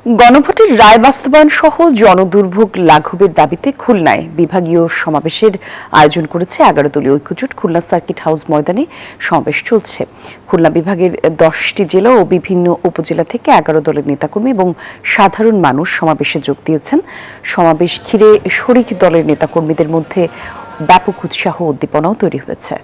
গণভোটের রায় বাস্তবায়ন সহ জনদুর্ভোগ লাঘবের দাবিতে খুলনায় বিভাগীয় সমাবেশের আয়োজন করেছে 11 দলীয় ঐক্যজোট। খুলনা সার্কিট হাউস ময়দানে সমাবেশ চলছে। খুলনা বিভাগের 10টি জেলা ও বিভিন্ন উপজেলা থেকে 11 দলের নেতাকর্মী এবং সাধারণ মানুষ সমাবেশে যোগ দিয়েছেন। সমাবেশ ঘিরে শরিক দলের নেতাকর্মীদের মধ্যে ব্যাপক উৎসাহ ও উদ্দীপনাও তৈরি হয়েছে।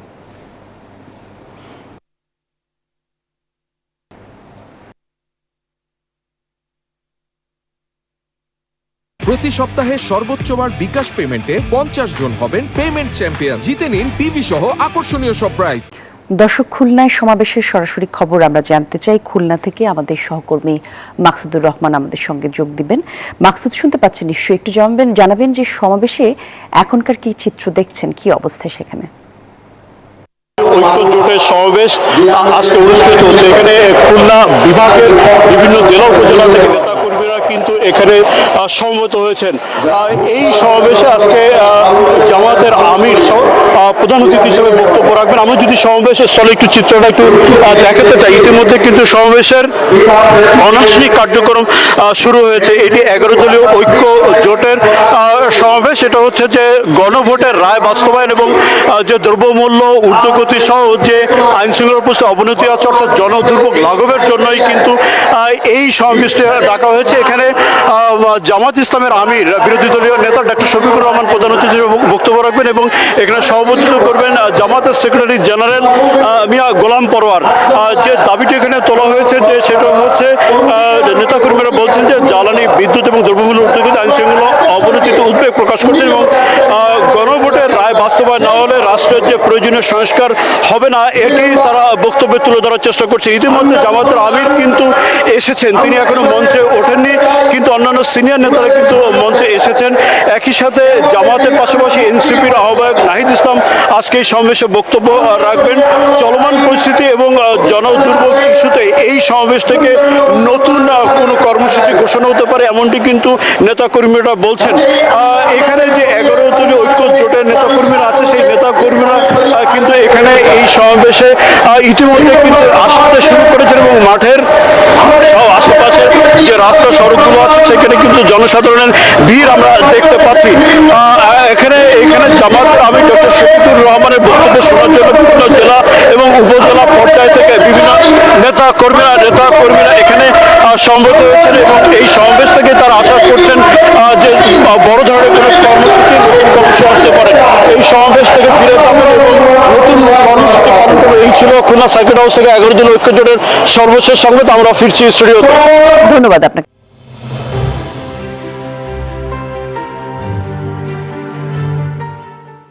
প্রতি সপ্তাহে সর্বোচ্চবার বিকাশ পেমেন্টে 50 জন হবেন পেমেন্ট চ্যাম্পিয়ন। জিতে নিন টিভি সহ আকর্ষণীয় সব প্রাইজ। দর্শক, খুলনায় সমাবেশের সরাসরি খবর আমরা জানতে চাই। খুলনা থেকে আমাদের সহকর্মী মাকসুদুর রহমান আমাদের সঙ্গে যোগ দিবেন। মাকসুদ, শুনতে পাচ্ছেন নিশ্চয়ই, একটু জানাবেন যে সমাবেশে এখনকার কি চিত্র দেখছেন, কি অবস্থা সেখানে? ঐক্য জোটের সমাবেশ আজকে অনুষ্ঠিত হচ্ছে। এখানে খুলনা বিভাগের বিভিন্ন জেলা উপজেলা থেকে নেতাকর্মীরা কিন্তু এখানে সমবেত হয়েছেন। এই সমাবেশে আজকে জামাতের আমির প্রধান অতিথি হিসেবে বক্তব্য রাখবেন। আমরা যদি সমাবেশের স্থলে একটু চিত্রটা একটু দেখাতে চাই, ইতিমধ্যে কিন্তু সমাবেশের অনানুষ্ঠানিক কার্যক্রম শুরু হয়েছে। এটি 11 দলীয় ঐক্য জোটের সমাবেশ। এটা হচ্ছে যে গণভোটের রায় বাস্তবায়ন এবং যে দ্রব্যমূল্য ঊর্ধ্বগতি সহ যে আইন শৃঙ্খলার পরিস্থিতি অবনতি আছে, অর্থাৎ জনদুর্ভোগ লাঘবের জন্যই কিন্তু এই সমাবেশটি ডাকা হয়েছে। এখানে জামাত ইসলামের আমির বিরোধী দলীয় নেতা ডক্টর শফিকুর রহমান প্রধান অতিথি হিসেবে বক্তব্য রাখবেন এবং এখানে সভাপতিত্ব করবেন জামাতের সেক্রেটারি জেনারেল মিয়া গোলাম পরোয়ার। যে দাবিটি এখানে তোলা হয়েছে যে সেটা হচ্ছে নেতাকর্মীরা বলছেন যে জ্বালানি, বিদ্যুৎ এবং দ্রব্যমূল্য ঊর্ধ্বগতি আইন শৃঙ্খলা অবনতিতে উদ্বেগ প্রকাশ করছেন এবং গণভোটের রায় বাস্তবায়ন না হলে রাষ্ট্রের যে প্রয়োজনীয় সংস্কার হবে না, এটি তারা বক্তব্যে তুলে ধরার চেষ্টা করছে। ইতিমধ্যে জামাতের আমির কিন্তু এসেছেন, তিনি এখনো মঞ্চে ওঠেননি, কিন্তু অন্যান্য সিনিয়র নেতারা কিন্তু মঞ্চে এসেছেন। একই সাথে জামাতের পাশাপাশি এনসিপির আহ্বায়ক নাহিদ ইসলাম আজকে এই সমাবেশে বক্তব্য রাখবেন। চলমান পরিস্থিতি এবং জনদুর্ভোগ ইস্যুতে এই সমাবেশ থেকে নতুন কোনো কর্মসূচি ঘোষণা হতে পারে, এমনটি কিন্তু নেতাকর্মীরা বলছেন। এখানে যে 11 দলীয় ঐক্য জোটের নেতাকর্মীরা আছে, সেই নেতাকর্মীরা কিন্তু এখানে এই সমাবেশে ইতিমধ্যে কিন্তু আসতে শুরু করেছেন এবং মাঠের আশেপাশে যে রাস্তা সড়কগুলো আছে সেখানে কিন্তু জনসাধারণের ভিড় আমরা দেখতে পাচ্ছি। এখানে জামাতের আমির ডক্টর শফিকুর রহমানের বক্তব্য শোনার জন্য বিভিন্ন জেলা এবং উপজেলা পর্যায় থেকে বিভিন্ন নেতাকর্মীরা এখানে সমবেত হয়েছেন এবং এই সমাবেশ থেকে তারা আশা করছেন যে বড় ধরনের কোনো কর্মসূচি আসতে পারে। এই সমাবেশ থেকে ফিরে যাবেন এবং নতুন কর্মসূচি পালন করবে। এই ছিল খুলনা সার্কিট হাউস থেকে 11 দলীয় ঐক্য জোটের সর্বশেষ সংবাদ। আমরা ফিরছি স্টুডিওতে। ধন্যবাদ আপনাকে।